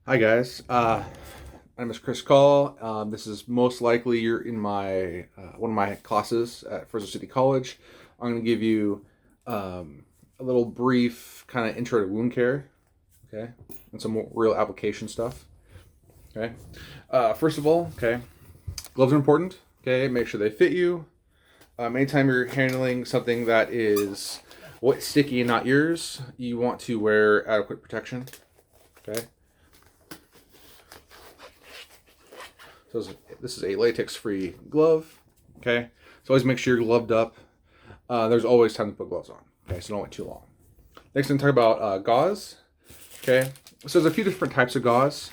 Hi guys, my name is Chris Call. This is most likely you're in my one of my classes at Fresno City College. I'm going to give you a little brief kind of intro to wound care, okay, and some more real application stuff. Okay, first of all, okay, gloves are important. Okay, make sure they fit you. Anytime you're handling something that is wet, sticky, and not yours, you want to wear adequate protection. Okay. So this is a latex-free glove. Okay, so always make sure you're gloved up. There's always time to put gloves on. Okay, so don't wait too long. Next, I'm going to talk about gauze. Okay, so there's a few different types of gauze.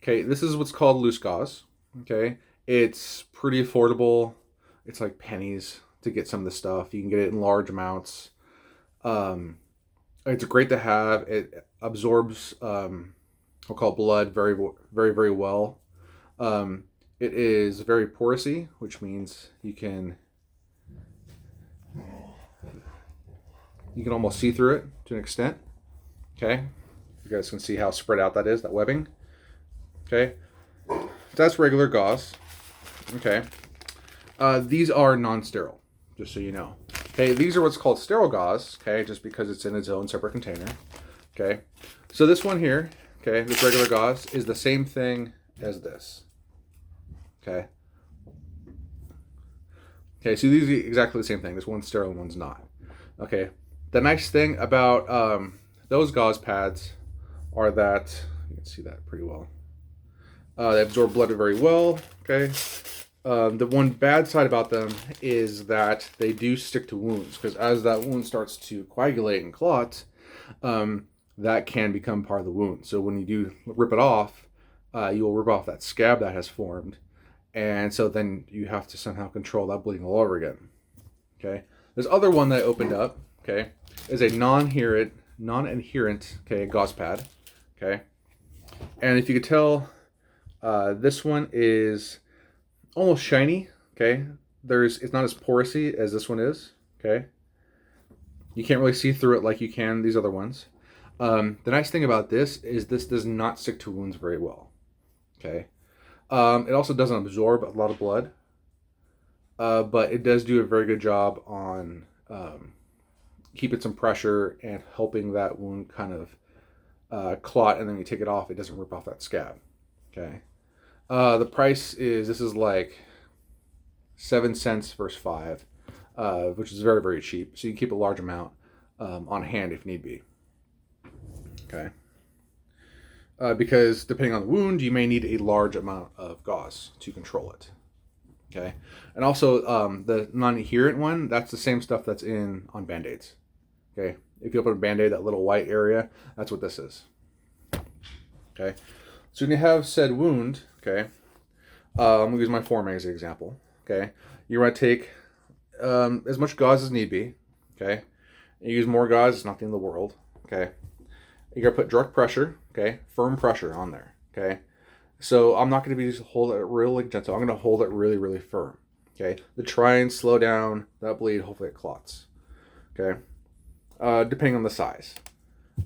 Okay, this is what's called loose gauze. Okay, it's pretty affordable. It's like pennies to get some of the stuff. You can get it in large amounts. It's great to have. It absorbs, we'll call blood very, very, very well. It is very porousy, which means you can almost see through it to an extent. Okay, you guys can see how spread out that is, that webbing. Okay, so that's regular gauze. Okay, these are non-sterile, just so you know. Okay, these are what's called sterile gauze. Okay, just because it's in its own separate container. Okay, so this one here, okay, this regular gauze is the same thing as this. Okay. Okay, so these are exactly the same thing. This one's sterile and one's not. Okay. The nice thing about those gauze pads are that you can see that pretty well. They absorb blood very well. Okay. The one bad side about them is that they do stick to wounds, because as that wound starts to coagulate and clot, that can become part of the wound. So when you do rip it off, you will rip off that scab that has formed. And so then you have to somehow control that bleeding all over again. Okay. This other one that I opened up, okay, is a non-adherent, okay, gauze pad. Okay. And if you could tell, this one is almost shiny. Okay. It's not as porousy as this one is. Okay. You can't really see through it like you can these other ones. The nice thing about this is this does not stick to wounds very well. Okay. It also doesn't absorb a lot of blood, but it does do a very good job on keeping some pressure and helping that wound kind of clot, and then you take it off, it doesn't rip off that scab. Okay. The price this is like 7 cents versus 5, which is very, very cheap. So you can keep a large amount on hand if need be. Okay. Because depending on the wound, you may need a large amount of gauze to control it. Okay, and also the non-adherent one, that's the same stuff that's on Band-Aids. Okay, if you open a Band-Aid, that little white area, that's what this is. Okay, so when you have said wound, okay, I'm gonna use my forearm as an example. Okay, you want to take as much gauze as need be. Okay, you use more gauze, it's not the end of the world. Okay. You gotta put direct pressure, okay, firm pressure on there, okay. So I'm not gonna be just hold it really gentle. I'm gonna hold it really, really firm, okay, to try and slow down that bleed. Hopefully it clots, okay. Depending on the size.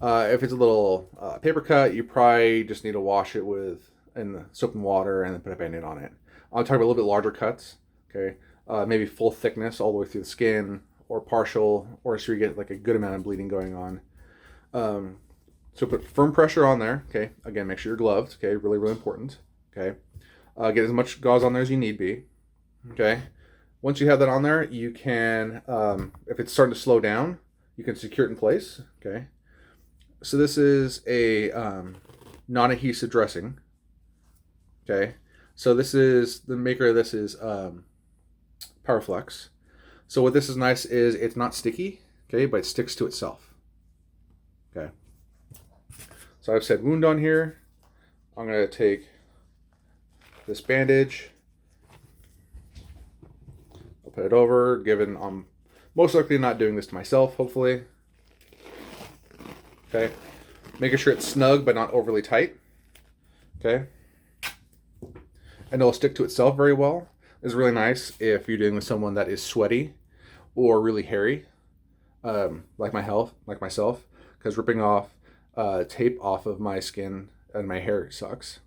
If it's a little paper cut, you probably just need to wash it in soap and water and then put a Band-Aid on it. I'm talking about a little bit larger cuts, okay, maybe full thickness all the way through the skin, or partial, or so you get like a good amount of bleeding going on. So put firm pressure on there, okay? Again, make sure you're gloved, okay? Really, really important, okay? Get as much gauze on there as you need be, okay? Once you have that on there, you can, if it's starting to slow down, you can secure it in place, okay? So this is a non-adhesive dressing, okay? So the maker of this is Powerflex. So what this is nice is it's not sticky, okay? But it sticks to itself, okay? So I've said wound on here. I'm going to take this bandage. I'll put it over, given I'm most likely not doing this to myself, hopefully. Okay. Making sure it's snug but not overly tight. Okay. And it'll stick to itself very well. It's really nice if you're dealing with someone that is sweaty or really hairy, like myself, because ripping off tape off of my skin and my hair sucks.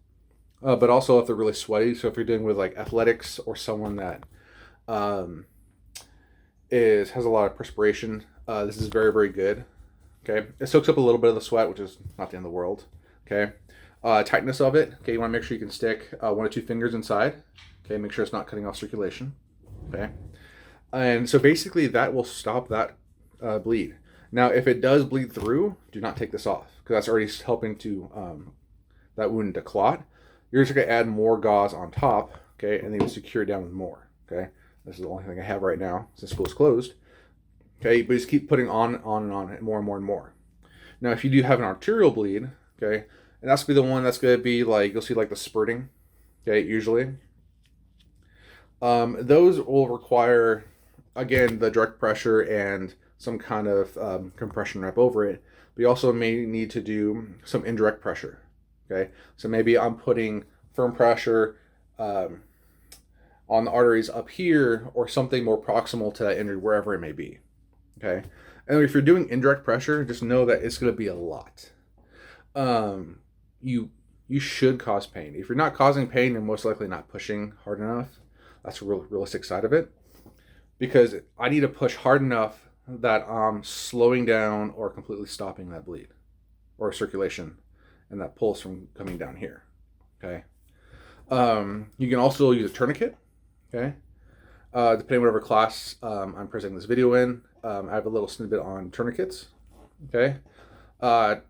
But also if they're really sweaty. So if you're dealing with like athletics or someone that um, has a lot of perspiration, this is very, very good. Okay, it soaks up a little bit of the sweat, which is not the end of the world. Okay, tightness of it. Okay, you want to make sure you can stick 1 or 2 fingers inside. Okay, make sure it's not cutting off circulation. Okay, and so basically that will stop that bleed. Now, if it does bleed through, do not take this off because that's already helping to that wound to clot. You're just going to add more gauze on top, okay, and then you secure it down with more. Okay, this is the only thing I have right now since school is closed. Okay, but just keep putting on and on, and more and more and more. Now, if you do have an arterial bleed, okay, and that's going to be the one that's going to be like, you'll see like the spurting, okay, usually. Those will require, again, the direct pressure and some kind of compression wrap over it. But you also may need to do some indirect pressure, okay? So maybe I'm putting firm pressure on the arteries up here or something more proximal to that injury, wherever it may be. Okay, and if you're doing indirect pressure, just know that it's going to be a lot. You should cause pain. If you're not causing pain, you're most likely not pushing hard enough. That's a realistic side of it, because I need to push hard enough that I'm slowing down or completely stopping that bleed or circulation and that pulse from coming down here. Okay, you can also use a tourniquet. Okay, depending on whatever class I'm presenting this video in. I have a little snippet on tourniquets. Okay,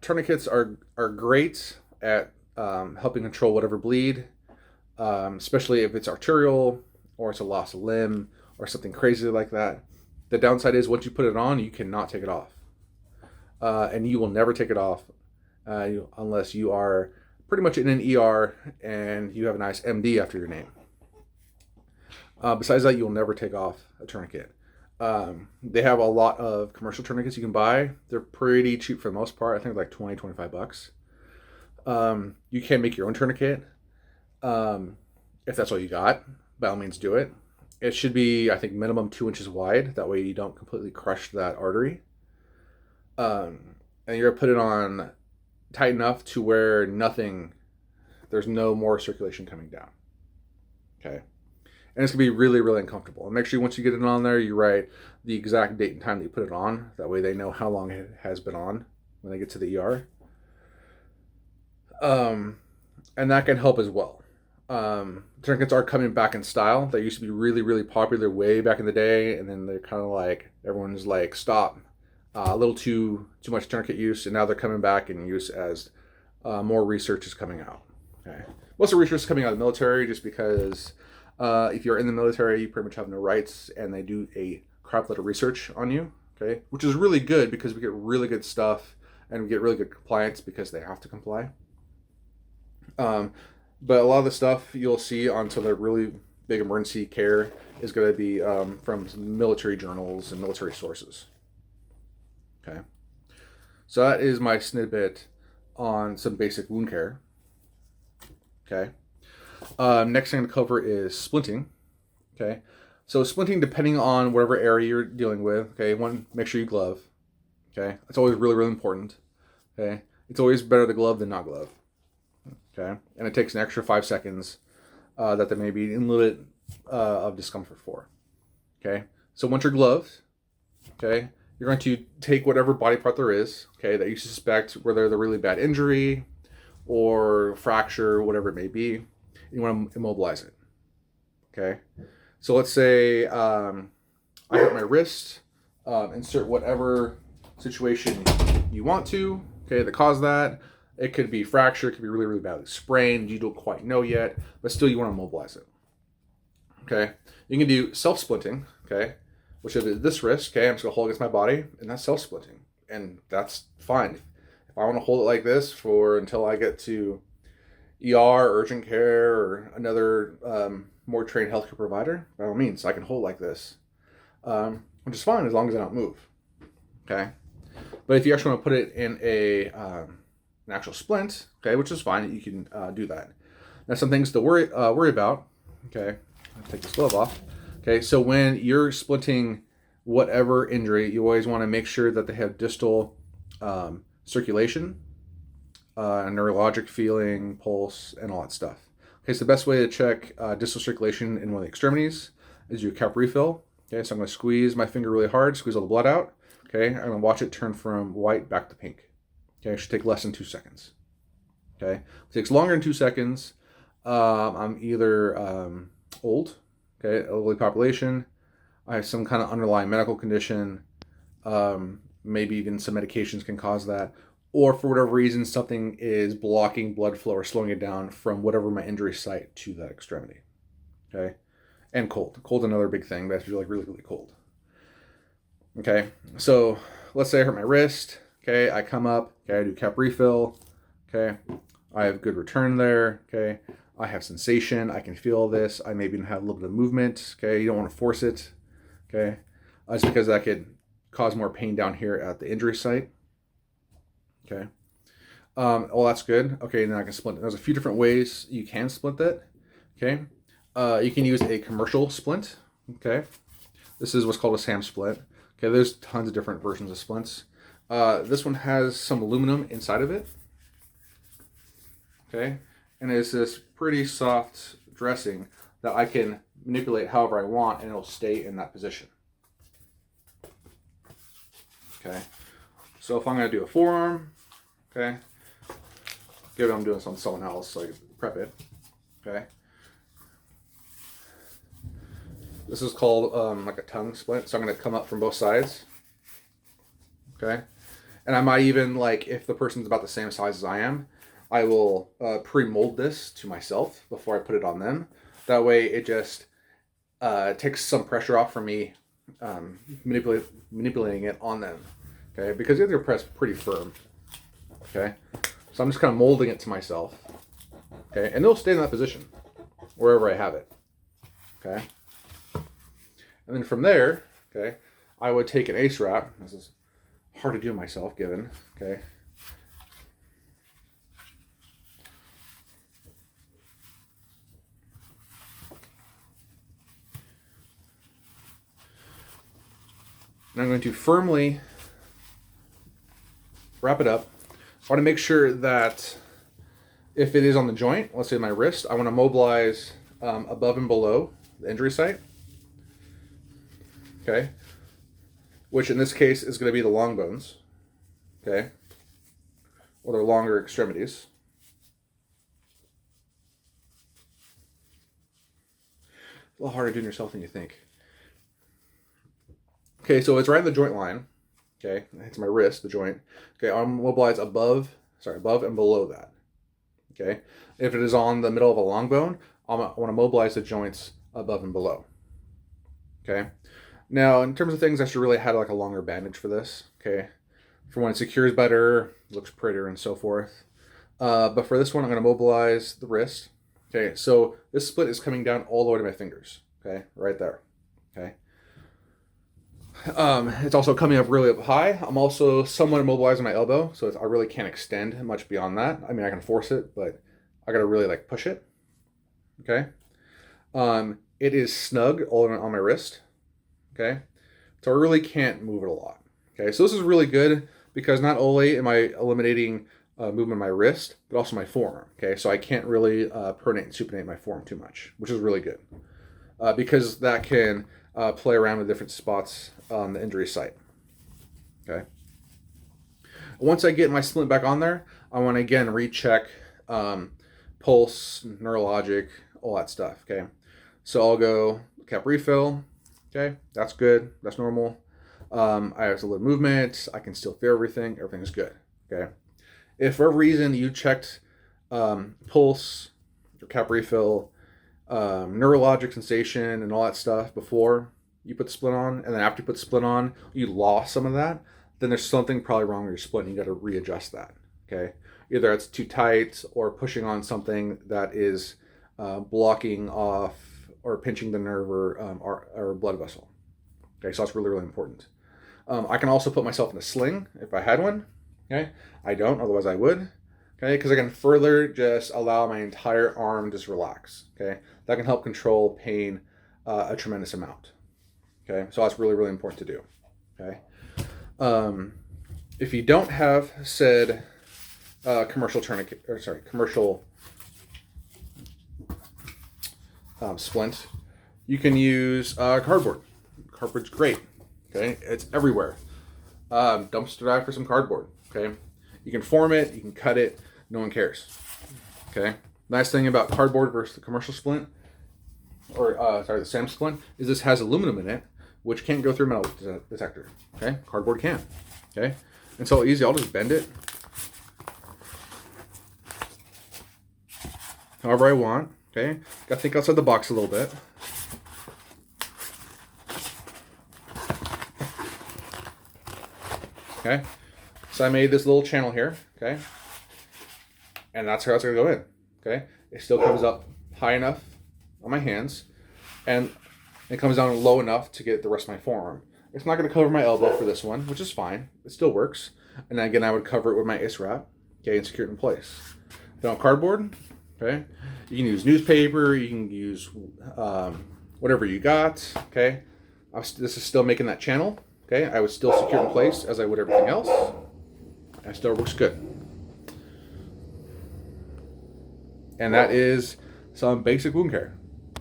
tourniquets are great at helping control whatever bleed, especially if it's arterial or it's a loss of limb or something crazy like that. The downside is once you put it on, you cannot take it off, and you will never take it off unless you are pretty much in an ER and you have a nice MD after your name. Besides that, you'll never take off a tourniquet. They have a lot of commercial tourniquets you can buy. They're pretty cheap for the most part. I think like 20, 25 bucks. You can make your own tourniquet. If that's all you got, by all means do it. It should be, I think, minimum 2 inches wide. That way you don't completely crush that artery. And you're gonna put it on tight enough to where there's no more circulation coming down. Okay. And it's going to be really, really uncomfortable. And make sure once you get it on there, you write the exact date and time that you put it on. That way they know how long it has been on when they get to the ER. And that can help as well. Tourniquets are coming back in style. They used to be really, really popular way back in the day. And then they're kind of like, everyone's like, stop. A little too much tourniquet use. And now they're coming back in use as more research is coming out. Okay. Most of the research is coming out of the military just because... if you're in the military, you pretty much have no rights, and they do a crap load of research on you, okay? Which is really good because we get really good stuff, and we get really good compliance because they have to comply. But a lot of the stuff you'll see on some of the really big emergency care is going to be from some military journals and military sources, okay? So that is my snippet on some basic wound care, okay? Next thing to cover is splinting. Okay, so splinting, depending on whatever area you're dealing with. Okay, make sure you glove. Okay, that's always really, really important. Okay, it's always better to glove than not glove. Okay, and it takes an extra 5 seconds that there may be a little bit of discomfort for. Okay, so once you're gloved, okay, you're going to take whatever body part there is, okay, that you suspect, whether the really bad injury or fracture, whatever it may be. You want to immobilize it. Okay, so let's say I hurt my wrist. Insert whatever situation you want to. Okay, that caused that. It could be fracture. It could be really, really badly sprained. You don't quite know yet, but still you want to immobilize it. Okay, you can do self-splinting. Okay, which is this wrist. Okay, I'm just gonna hold against my body, and that's self-splinting, and that's fine. If I want to hold it like this until I get to ER, urgent care, or another more trained healthcare provider, by all means, I can hold like this, which is fine as long as I don't move. Okay, but if you actually want to put it in an actual splint, okay, which is fine, you can do that. Now, some things to worry about. Okay, I'll take this glove off. Okay, so when you're splinting whatever injury, you always want to make sure that they have distal circulation. neurologic feeling, pulse, and all that stuff. Okay, so the best way to check distal circulation in one of the extremities is do a cap refill. Okay, so I'm going to squeeze my finger really hard, squeeze all the blood out. Okay, I'm going to watch it turn from white back to pink. Okay, it should take less than 2 seconds. Okay, if it takes longer than 2 seconds, I'm either old, okay, elderly population, I have some kind of underlying medical condition, maybe even some medications can cause that, or for whatever reason, something is blocking blood flow or slowing it down from whatever my injury site to that extremity. Okay, and cold. Cold's another big thing. That's really, really, really cold. Okay, so let's say I hurt my wrist. Okay, I come up. Okay, I do cap refill. Okay, I have good return there. Okay, I have sensation. I can feel this. I maybe have a little bit of movement. Okay, you don't want to force it. Okay, just because that could cause more pain down here at the injury site. Okay, well, that's good. Okay, now I can splint it. There's a few different ways you can splint that. Okay, you can use a commercial splint. Okay, this is what's called a SAM splint. Okay, there's tons of different versions of splints. This one has some aluminum inside of it. Okay, and it's this pretty soft dressing that I can manipulate however I want, and it'll stay in that position. Okay, so if I'm going to do a forearm, okay, given I'm doing this on someone else, so I can prep it. Okay, this is called like a tongue splint, so I'm going to come up from both sides. Okay, and I might even, like, if the person's about the same size as I am, I will pre-mold this to myself before I put it on them. That way it just takes some pressure off from me manipulating it on them. Okay, because they're pressed pretty firm. Okay, so I'm just kind of molding it to myself. Okay, and it'll stay in that position wherever I have it. Okay, and then from there, okay, I would take an ace wrap. This is hard to do myself, given. Okay. And I'm going to firmly wrap it up. I want to make sure that if it is on the joint, let's say my wrist, I want to mobilize above and below the injury site. Okay. Which in this case is going to be the long bones. Okay. Or their longer extremities. It's a little harder doing yourself than you think. Okay, so it's right in the joint line. Okay, it's my wrist, the joint. Okay, I'm mobilized above and below that. Okay, if it is on the middle of a long bone, I want to mobilize the joints above and below. Okay, now in terms of things, I should really have like a longer bandage for this. Okay, for when it secures better, looks prettier, and so forth. But for this one, I'm going to mobilize the wrist. Okay, so this split is coming down all the way to my fingers. Okay, right there. Okay. It's also coming up really up high. I'm also somewhat immobilizing my elbow, so I really can't extend much beyond that. I mean, I can force it, but I gotta really like push it. Okay. It is snug all on my wrist. Okay. So I really can't move it a lot. Okay. So this is really good because not only am I eliminating movement of my wrist, but also my forearm. Okay. So I can't really pronate and supinate my forearm too much, which is really good because that can play around with different spots on the injury site. Okay. Once I get my splint back on there, I want to again recheck pulse, neurologic, all that stuff. Okay. So I'll go cap refill. Okay. That's good. That's normal. I have a little movement. I can still feel everything. Everything's good. Okay. If for whatever reason you checked pulse or cap refill, neurologic sensation and all that stuff before you put the splint on, and then after you put the splint on, you lost some of that, then there's something probably wrong with your splint. You got to readjust that. Okay. Either it's too tight or pushing on something that is blocking off or pinching the nerve or blood vessel. Okay. So that's really, really important. I can also put myself in a sling if I had one. Okay. I don't, otherwise I would. Okay. Because I can further just allow my entire arm to just relax. Okay. That can help control pain a tremendous amount. Okay, so that's really, really important to do. Okay, if you don't have said commercial tourniquet, or sorry, commercial splint. You can use cardboard. Cardboard's great. Okay, it's everywhere. Dumpster dive for some cardboard. Okay, you can form it, you can cut it. No one cares. Okay. Nice thing about cardboard versus the commercial splint, or the SAM splint, is this has aluminum in it, which can't go through a metal detector. Okay, cardboard can. Okay, and so easy. I'll just bend it however I want. Okay, got to think outside the box a little bit. Okay, so I made this little channel here. Okay, and that's how it's gonna go in. Okay, it still comes up high enough on my hands, and it comes down low enough to get the rest of my forearm. It's not going to cover my elbow for this one, which is fine. It still works. And then again, I would cover it with my IS wrap, okay, and secure it in place. Then on cardboard, okay, you can use newspaper, you can use whatever you got, okay. This is still making that channel, okay. I would still secure it in place as I would everything else. And it still works good. And that is some basic wound care.